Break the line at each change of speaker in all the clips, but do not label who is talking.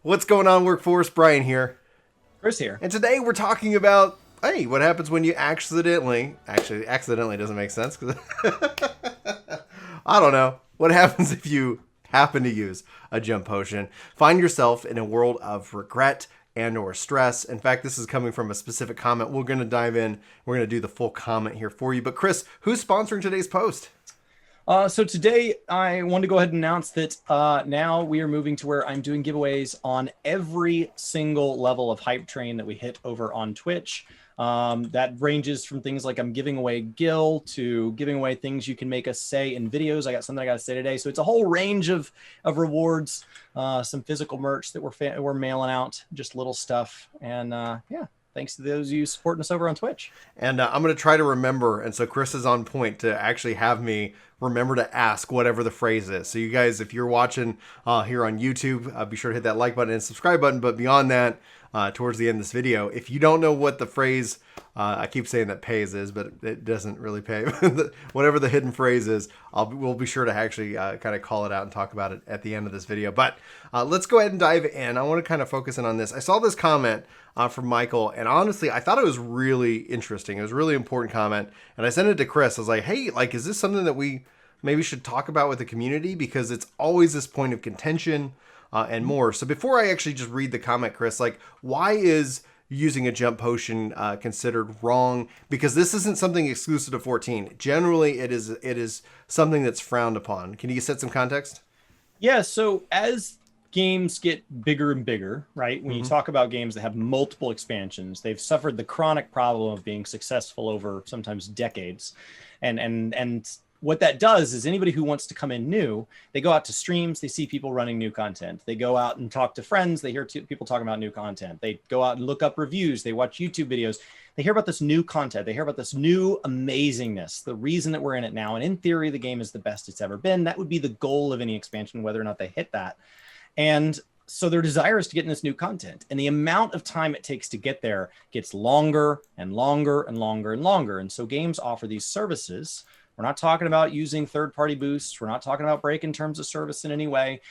What's going on, workforce? Brian here.
Chris here.
And today we're talking about, hey, what happens when you accidentally doesn't make sense because I don't know. What happens if you happen to use a jump potion, find yourself in a world of regret and or stress. In fact, this is coming from a specific comment. We're going to dive in. We're going to do the full comment here for you. But Chris, who's sponsoring today's post?
So today I want to go ahead and announce that now we are moving to where I'm doing giveaways on every single level of hype train that we hit over on Twitch. That ranges from things like I'm giving away Gil to giving away things you can make us say in videos. I got something I got to say today. So it's a whole range of rewards, some physical merch that we're mailing out, just little stuff. And yeah. Thanks to those of you supporting us over on Twitch.
And I'm going to try to remember. And so Chris is on point to actually have me remember to ask whatever the phrase is. So you guys, if you're watching here on YouTube, be sure to hit that like button and subscribe button. But beyond that, towards the end of this video, if you don't know what the phrase, I keep saying that pays is, but it doesn't really pay. Whatever the hidden phrase is, we'll be sure to actually kind of call it out and talk about it at the end of this video. But let's go ahead and dive in. I want to kind of focus in on this. I saw this comment from Michael, and honestly, I thought it was really interesting. It was a really important comment, and I sent it to Chris. I was like, hey, like, is this something that we maybe should talk about with the community? Because it's always this point of contention and more. So before I actually just read the comment, Chris, like, why is using a jump potion considered wrong? Because this isn't something exclusive to 14. Generally, it is something that's frowned upon. Can you set some context?
Yeah, so as games get bigger and bigger, right? When you talk about games that have multiple expansions, they've suffered the chronic problem of being successful over sometimes decades. And what that does is anybody who wants to come in new, they go out to streams, they see people running new content. They go out and talk to friends, they hear people talking about new content. They go out and look up reviews, they watch YouTube videos. They hear about this new content. They hear about this new amazingness, the reason that we're in it now. And in theory, the game is the best it's ever been. That would be the goal of any expansion, whether or not they hit that. And so their desire is to get in this new content, and the amount of time it takes to get there gets longer and longer and longer and longer. And so games offer these services. We're not talking about using third-party boosts. We're not talking about breaking terms of service in any way.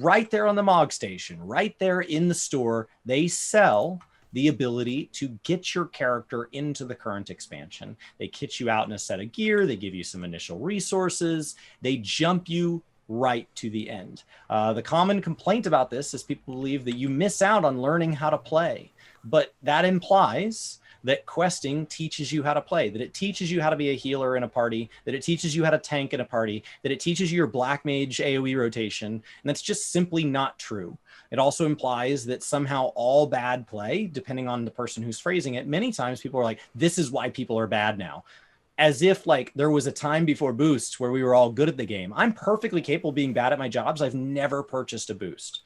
Right there on the MOG station, right there in the store, they sell the ability to get your character into the current expansion. They kit you out in a set of gear. They give you some initial resources. They jump you right to the end. The common complaint about this is people believe that you miss out on learning how to play, but that implies that questing teaches you how to play, that it teaches you how to be a healer in a party, that it teaches you how to tank in a party, that it teaches you your black mage AoE rotation, and that's just simply not true. It also implies that somehow all bad play, depending on the person who's phrasing it, many times people are like, this is why people are bad now. As if like there was a time before boosts where we were all good at the game. I'm perfectly capable of being bad at my jobs. I've never purchased a boost.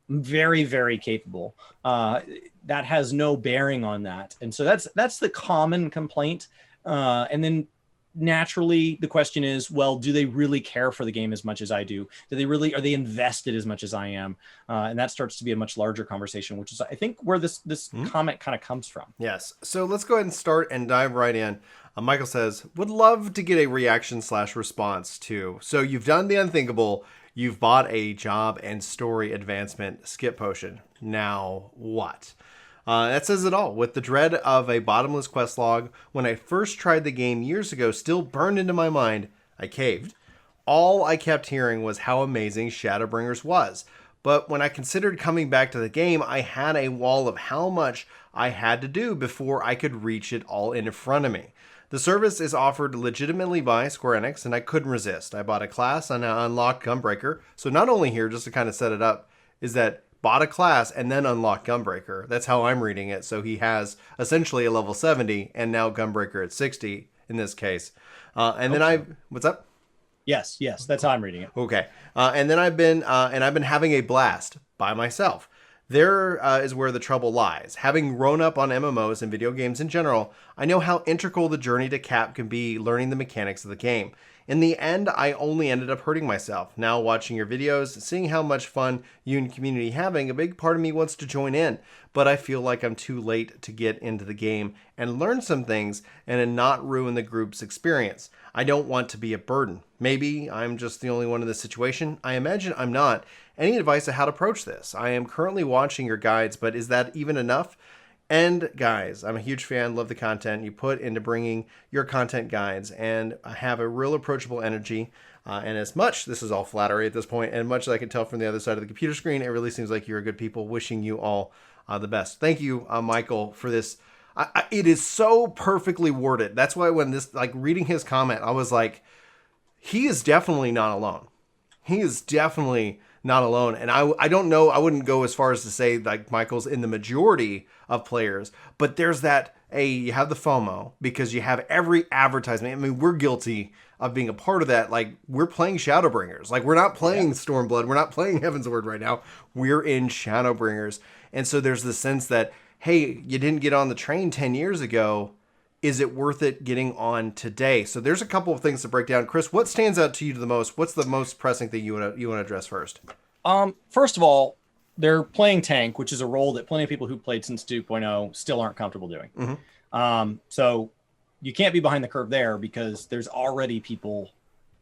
Very, very capable. That has no bearing on that. And so that's the common complaint. And then naturally the question is, well, do they really care for the game as much as I do? Are they invested as much as I am? And that starts to be a much larger conversation, which is, I think, where this comment kind of comes from.
Yes. So let's go ahead and start and dive right in. Michael says, would love to get a reaction/response to. So you've done the unthinkable. You've bought a job and story advancement skip potion. Now what? That says it all. With the dread of a bottomless quest log, when I first tried the game years ago, still burned into my mind, I caved. All I kept hearing was how amazing Shadowbringers was. But when I considered coming back to the game, I had a wall of how much I had to do before I could reach it all in front of me. The service is offered legitimately by Square Enix, and I couldn't resist. I bought a class and I unlocked Gunbreaker. So not only here, just to kind of set it up, is that bought a class and then unlocked Gunbreaker. That's how I'm reading it. So he has essentially a level 70 and now Gunbreaker at 60 in this case. Then what's up?
Yes, that's how I'm reading it.
Okay. And then I've been having a blast by myself. There is where the trouble lies. Having grown up on MMOs and video games in general, I know how integral the journey to cap can be learning the mechanics of the game. In the end, I only ended up hurting myself. Now watching your videos, seeing how much fun you and community having, a big part of me wants to join in, but I feel like I'm too late to get into the game and learn some things and not ruin the group's experience. I don't want to be a burden. Maybe I'm just the only one in this situation. I imagine I'm not, Any advice on how to approach this? I am currently watching your guides, but is that even enough? And guys, I'm a huge fan, love the content you put into bringing your content guides, and have a real approachable energy. And as much, this is all flattery at this point, and much as I can tell from the other side of the computer screen, it really seems like you're a good people. Wishing you all the best. Thank you, Michael, for this. It is so perfectly worded. That's why when this, like, reading his comment, I was like, he is definitely not alone. He is definitely not alone. And I don't know, I wouldn't go as far as to say like Michael's in the majority of players, but there's that, you have the FOMO because you have every advertisement. I mean, we're guilty of being a part of that. Like, we're playing Shadowbringers. Like, we're not playing Stormblood. We're not playing Heaven's Word right now. We're in Shadowbringers. And so there's the sense that, hey, you didn't get on the train 10 years ago. Is it worth it getting on today? So there's a couple of things to break down. Chris, what stands out to you the most? What's the most pressing thing you want to address first?
First of all, they're playing tank, which is a role that plenty of people who played since 2.0 still aren't comfortable doing.
Mm-hmm.
So you can't be behind the curve there because there's already people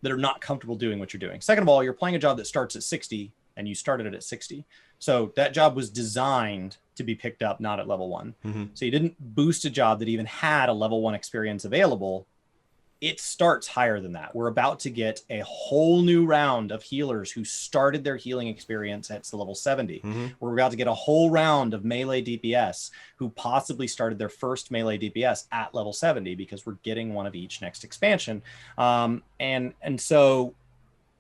that are not comfortable doing what you're doing. Second of all, you're playing a job that starts at 60 and you started it at 60. So that job was designed to be picked up, not at level 1.
Mm-hmm.
So you didn't boost a job that even had a level 1 experience available. It starts higher than that. We're about to get a whole new round of healers who started their healing experience at level 70.
Mm-hmm.
We're about to get a whole round of melee DPS who possibly started their first melee DPS at level 70 because we're getting one of each next expansion. And so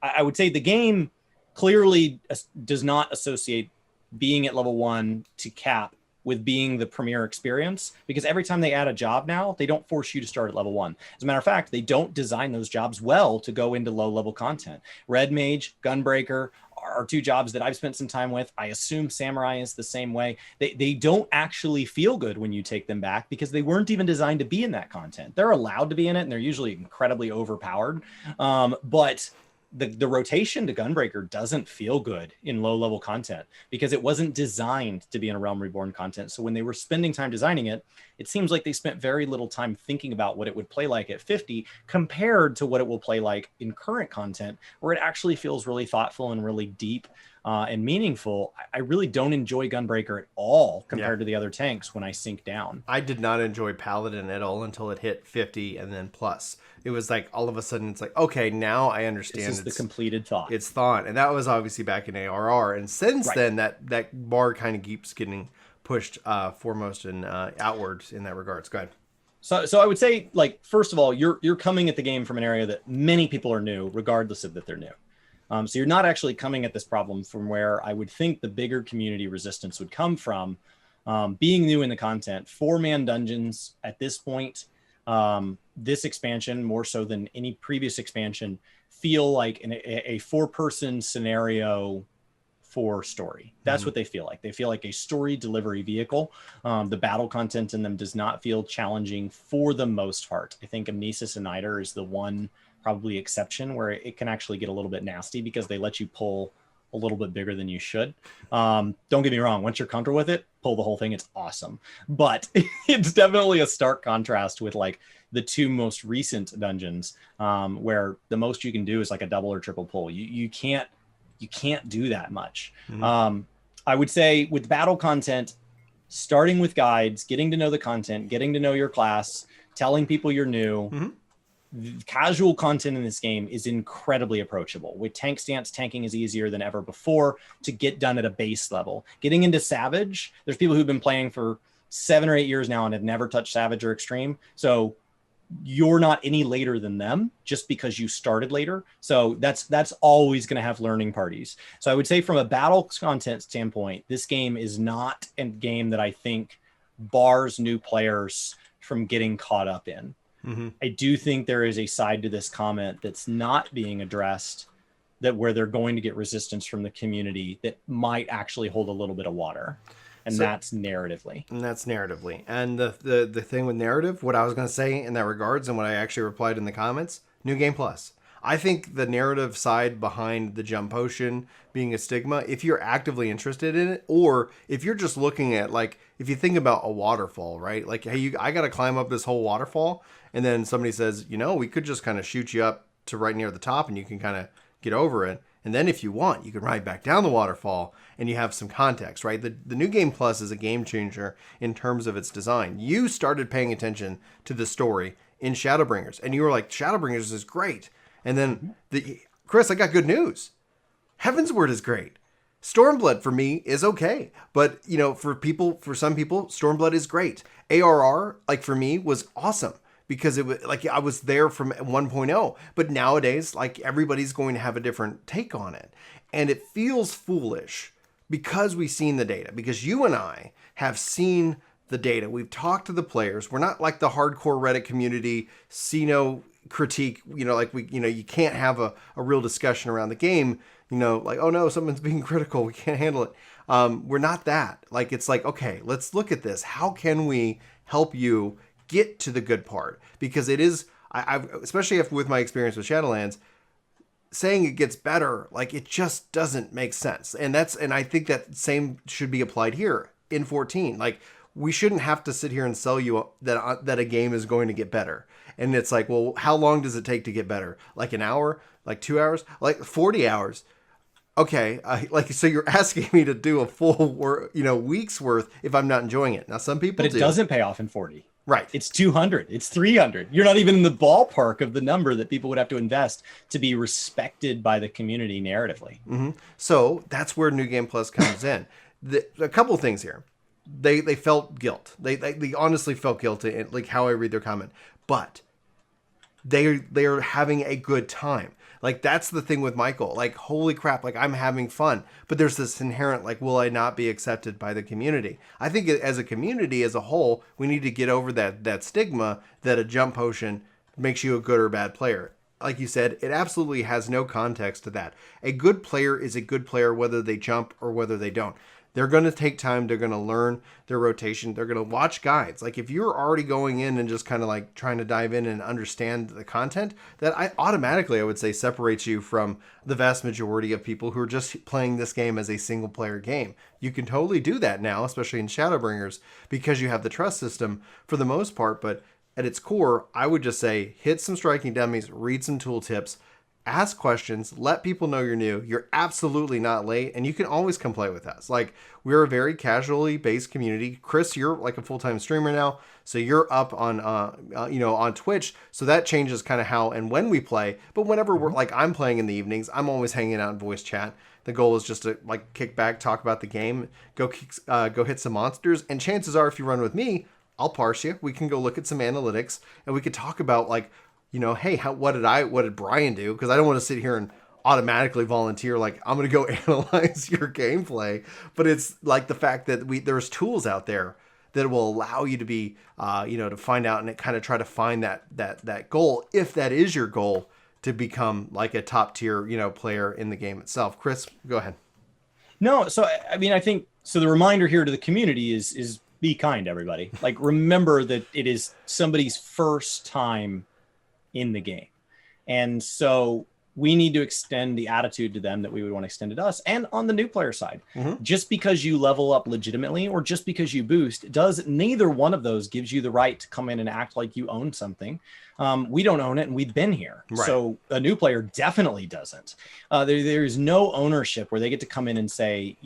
I would say the game clearly does not associate being at level 1 to cap with being the premier experience, because every time they add a job now, they don't force you to start at level 1. As a matter of fact, they don't design those jobs well to go into low level content. Red Mage, Gunbreaker are two jobs that I've spent some time with. I assume Samurai is the same way. They don't actually feel good when you take them back because they weren't even designed to be in that content. They're allowed to be in it and they're usually incredibly overpowered. But the rotation to Gunbreaker doesn't feel good in low level content because it wasn't designed to be in a Realm Reborn content. So when they were spending time designing it, it seems like they spent very little time thinking about what it would play like at 50 compared to what it will play like in current content, where it actually feels really thoughtful and really deep and meaningful. I really don't enjoy Gunbreaker at all compared to the other tanks when I sink down.
I did not enjoy Paladin at all until it hit 50 and then plus. It was like all of a sudden it's like, okay, now I understand.
This is the completed thought.
It's thought. And that was obviously back in ARR. And since then, that bar kind of keeps getting pushed foremost and outwards in that regards. Go ahead.
So I would say, like, first of all, you're coming at the game from an area that many people are new, regardless of that they're new. So you're not actually coming at this problem from where I would think the bigger community resistance would come from. Being new in the content, 4-man dungeons at this point, this expansion, more so than any previous expansion, feel like a 4-person scenario for story. That's what they feel like. They feel like a story delivery vehicle. The battle content in them does not feel challenging for the most part. I think Amnesis and Niter is the one probably exception where it can actually get a little bit nasty because they let you pull a little bit bigger than you should. Don't get me wrong. Once you're comfortable with it, pull the whole thing. It's awesome. But it's definitely a stark contrast with like the 2 most recent dungeons where the most you can do is like a double or triple pull. You can't do that much.
Mm-hmm.
I would say with battle content, starting with guides, getting to know the content, getting to know your class, telling people you're new, the casual content in this game is incredibly approachable. With tank stance, tanking is easier than ever before to get done at a base level. Getting into Savage, there's people who've been playing for 7 or 8 years now and have never touched Savage or Extreme. So you're not any later than them just because you started later. So that's always going to have learning parties. So I would say from a battle content standpoint, this game is not a game that I think bars new players from getting caught up in.
Mm-hmm.
I do think there is a side to this comment that's not being addressed, that where they're going to get resistance from the community that might actually hold a little bit of water. And that's narratively. And the thing with narrative, what I was going to say in that regards and what I actually replied in the comments, New Game Plus. I think the narrative side behind the jump potion being a stigma, if you're actively interested in it, or if you're just looking at, like, if you think about a waterfall, right? Like, hey, I got to climb up this whole waterfall. And then somebody says, we could just kind of shoot you up to right near the top and you can kind of get over it.
And then if you want, you can ride back down the waterfall and you have some context, right? The New Game Plus is a game changer in terms of its design. You started paying attention to the story in Shadowbringers, and you were like, Shadowbringers is great. And then, Chris, I got good news. Heavensward is great. Stormblood for me is okay, but you know, for some people, Stormblood is great. ARR, like for me, was awesome because it was like I was there from 1.0, but nowadays, like everybody's going to have a different take on it, and it feels foolish because we've seen the data. Because you and I have seen the data, we've talked to the players. We're not like the hardcore Reddit community, see no critique. You know, like you can't have a real discussion around the game. You know, like, oh no, someone's being critical, we can't handle it. We're not that. Like, it's like, okay, let's look at this. How can we help you get to the good part? Because it is, I've especially with my experience with Shadowlands, saying it gets better, like it just doesn't make sense. And I think that same should be applied here in 14. Like, we shouldn't have to sit here and sell you that a game is going to get better. And it's like, well, how long does it take to get better? Like an hour? Like 2 hours? Like 40 hours? Okay, so you're asking me to do a full week's worth if I'm not enjoying it. Now, some people
But it doesn't pay off in 40.
Right.
It's 200. It's 300. You're not even in the ballpark of the number that people would have to invest to be respected by the community narratively.
Mm-hmm. So that's where New Game Plus comes in. A couple of things here. They felt guilt. They honestly felt guilty, like how I read their comment. But they're having a good time. Like, that's the thing with Michael. Like, holy crap, like, I'm having fun. But there's this inherent, like, will I not be accepted by the community? I think as a community, as a whole, we need to get over that stigma that a jump potion makes you a good or bad player. Like you said, it absolutely has no context to that. A good player is a good player whether they jump or whether they don't. They're going to take time. They're going to learn their rotation. They're going to watch guides. Like, if you're already going in and just kind of like trying to dive in and understand the content, that I would say separates you from the vast majority of people who are just playing this game as a single player game. You can totally do that now, especially in Shadowbringers, because you have the trust system for the most part. But at its core, I would just say hit some striking dummies, read some tooltips, ask questions, let people know you're new. You're absolutely not late, and you can always come play with us. Like, we're a very casually based community. Chris, you're like a full-time streamer now, so you're up on on Twitch, so that changes kind of how and when we play. But whenever we're like, I'm playing in the evenings, I'm always hanging out in voice chat. The goal is just to like kick back, talk about the game, go hit some monsters, and chances are, if you run with me, I'll parse you. We can go look at some analytics, and we could talk about like, hey, what did Brian do? Because I don't want to sit here and automatically volunteer like I'm going to go analyze your gameplay. But it's like the fact that there's tools out there that will allow you to be, to find out and kind of try to find that goal, if that is your goal, to become like a top tier, player in the game itself. Chris, go ahead.
No, so I mean, I think so. The reminder here to the community is be kind, everybody. Like, remember that it is somebody's first time in the game. And so we need to extend the attitude to them that we would want extended to us. And on the new player side, just because you level up legitimately or just because you boost, neither one of those gives you the right to come in and act like you own something. We don't own it, and we've been here. Right. So a new player definitely doesn't. There's no ownership where they get to come in and say,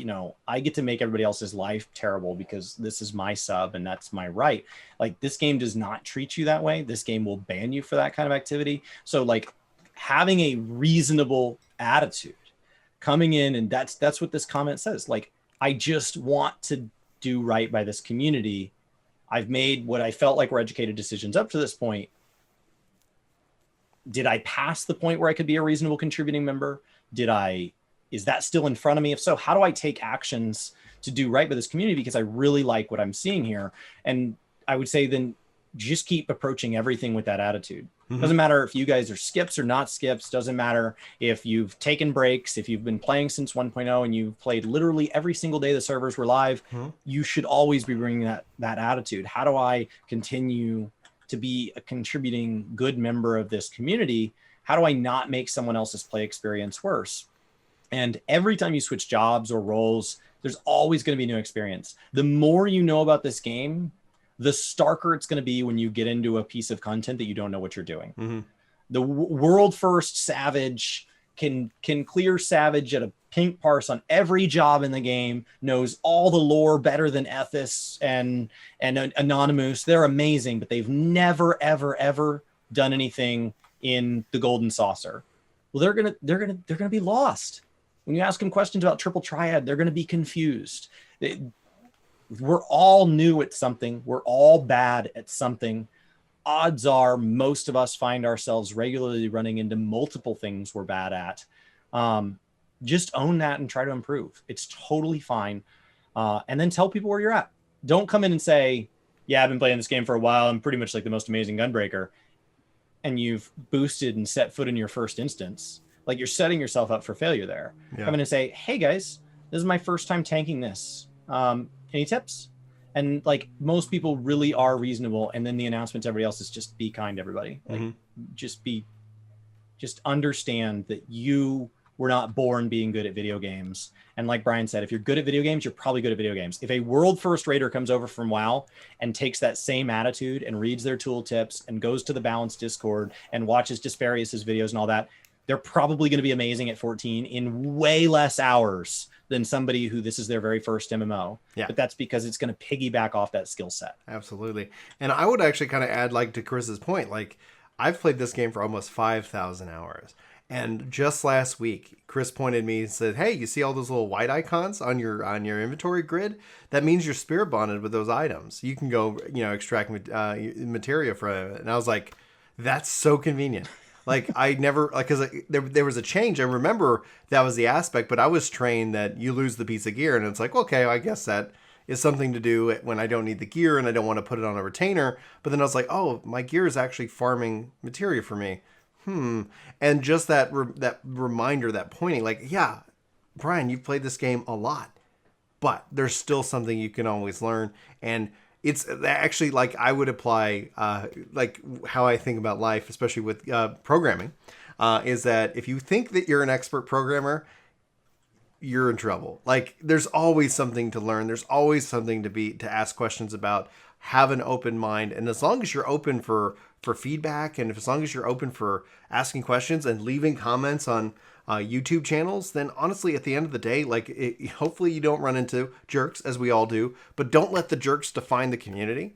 I get to make everybody else's life terrible because this is my sub and that's my right. Like, this game does not treat you that way. This game will ban you for that kind of activity. So like, having a reasonable attitude coming in, and that's what this comment says. Like, I just want to do right by this community. I've made what I felt like were educated decisions up to this point. Did I pass the point where I could be a reasonable contributing member? Is that still in front of me? If so, how do I take actions to do right by this community? Because I really like what I'm seeing here. And I would say then just keep approaching everything with that attitude. Doesn't matter if you guys are skips or not skips. Doesn't matter if you've taken breaks, if you've been playing since 1.0 and you've played literally every single day the servers were live. You should always be bringing that attitude. How do I continue to be a contributing good member of this community? How do I not make someone else's play experience worse? And every time you switch jobs or roles, there's always going to be new experience. The more you know about this game, the starker it's going to be when you get into a piece of content that you don't know what you're doing. The world first savage can clear Savage at a pink parse on every job in the game, knows all the lore better than Ethis and Anonymous. They're amazing, but they've never, ever, ever done anything in the Golden Saucer. Well, they're gonna be lost. When you ask them questions about Triple Triad, they're gonna be confused. We're all new at something. We're all bad at something. Odds are most of us find ourselves regularly running into multiple things we're bad at. Just own that and try to improve. It's totally fine. And then tell people where you're at. Don't come in and say, yeah, I've been playing this game for a while. I'm pretty much like the most amazing gunbreaker. And you've boosted and set foot in your first instance. Like, you're setting yourself up for failure there. Yeah. Come in and say, hey guys, this is my first time tanking this. Any tips? And like, most people really are reasonable. And then the announcement to everybody else is just be kind to everybody. Like, just understand that you were not born being good at video games. And like Brian said, if you're good at video games, you're probably good at video games. If a world first raider comes over from WoW and takes that same attitude and reads their tooltips and goes to the Balance Discord and watches Desparius's videos and all that, they're probably going to be amazing at 14 in way less hours than somebody who this is their very first MMO. Yeah. But that's because it's going to piggyback off that skill set.
Absolutely. And I would actually kind of add, like, to Chris's point, like, I've played this game for almost 5,000 hours. And just last week, Chris pointed me and said, hey, you see all those little white icons on your inventory grid? That means you're spirit bonded with those items. You can go, extract materia from it. And I was like, that's so convenient. Like, I never, like, because there was a change. I remember that was the aspect, but I was trained that you lose the piece of gear. And it's like, okay, I guess that is something to do when I don't need the gear and I don't want to put it on a retainer. But then I was like, oh, my gear is actually farming materia for me. And just that reminder, that pointing, like, yeah, Brian, you've played this game a lot, but there's still something you can always learn. And it's actually, like, I would apply, like, how I think about life, especially with programming, is that if you think that you're an expert programmer, you're in trouble. Like, there's always something to learn. There's always something to ask questions about. Have an open mind. And as long as you're open for feedback, and as long as you're open for asking questions and leaving comments on YouTube channels, then honestly, at the end of the day, like, hopefully you don't run into jerks, as we all do, but don't let the jerks define the community.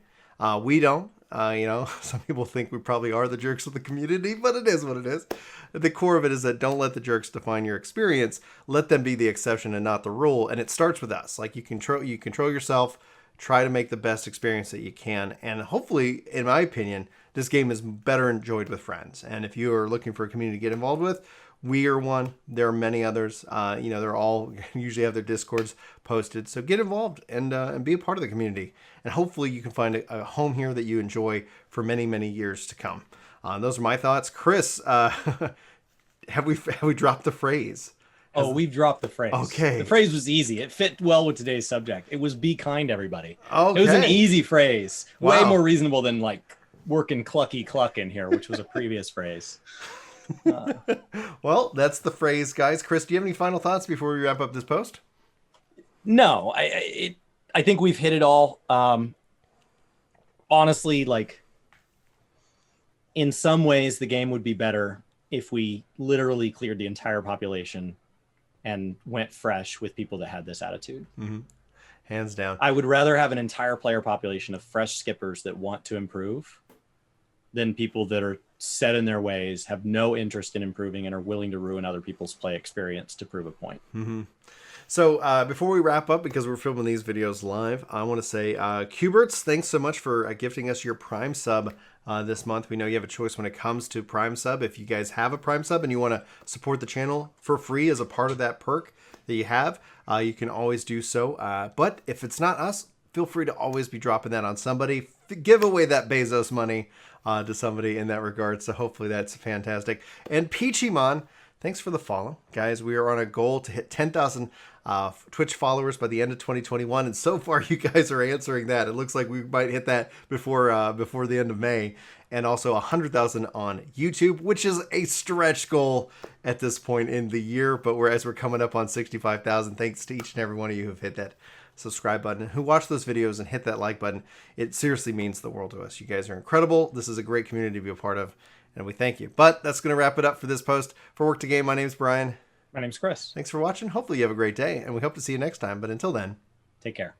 We don't. Some people think we probably are the jerks of the community, but it is what it is. The core of it is that don't let the jerks define your experience. Let them be the exception and not the rule. And it starts with us. Like, you control yourself. Try to make the best experience that you can. And hopefully, in my opinion, this game is better enjoyed with friends. And if you are looking for a community to get involved with, we are one. There are many others. They're all usually have their Discords posted. So get involved and be a part of the community. And hopefully you can find a home here that you enjoy for many, many years to come. Those are my thoughts. Chris, have we dropped the phrase?
We've dropped the phrase.
Okay.
The phrase was easy. It fit well with today's subject. It was be kind, everybody.
Okay.
It was an easy phrase.
Wow.
Way more reasonable than, like, working clucky cluck in here, which was a previous phrase.
Well, that's the phrase, guys. Chris, do you have any final thoughts before we wrap up this post?
No, I think we've hit it all. Honestly, like, in some ways, the game would be better if we literally cleared the entire population and went fresh with people that had this attitude.
Mm-hmm. Hands down.
I would rather have an entire player population of fresh skippers that want to improve than people that are set in their ways, have no interest in improving, and are willing to ruin other people's play experience to prove a point.
Mm-hmm. So before we wrap up, because we're filming these videos live, I want to say, Cuberts, thanks so much for gifting us your Prime sub this month. We know you have a choice when it comes to Prime sub. If you guys have a Prime sub and you want to support the channel for free as a part of that perk that you have, you can always do so. But if it's not us, feel free to always be dropping that on somebody. Give away that Bezos money to somebody in that regard. So hopefully that's fantastic. And Peachymon, thanks for the follow. Guys, we are on a goal to hit 10,000 Twitch followers by the end of 2021. And so far, you guys are answering that. It looks like we might hit that before the end of May. And also 100,000 on YouTube, which is a stretch goal at this point in the year. But as we're coming up on 65,000, thanks to each and every one of you who have hit that subscribe button, who watch those videos and hit that like button. It seriously means the world to us. You guys are incredible. This is a great community to be a part of. and we thank you. But that's going to wrap it up for this post. For Work to Game, my name's Brian.
My name's Chris.
Thanks for watching. Hopefully you have a great day, and we hope to see you next time. But until then,
take care.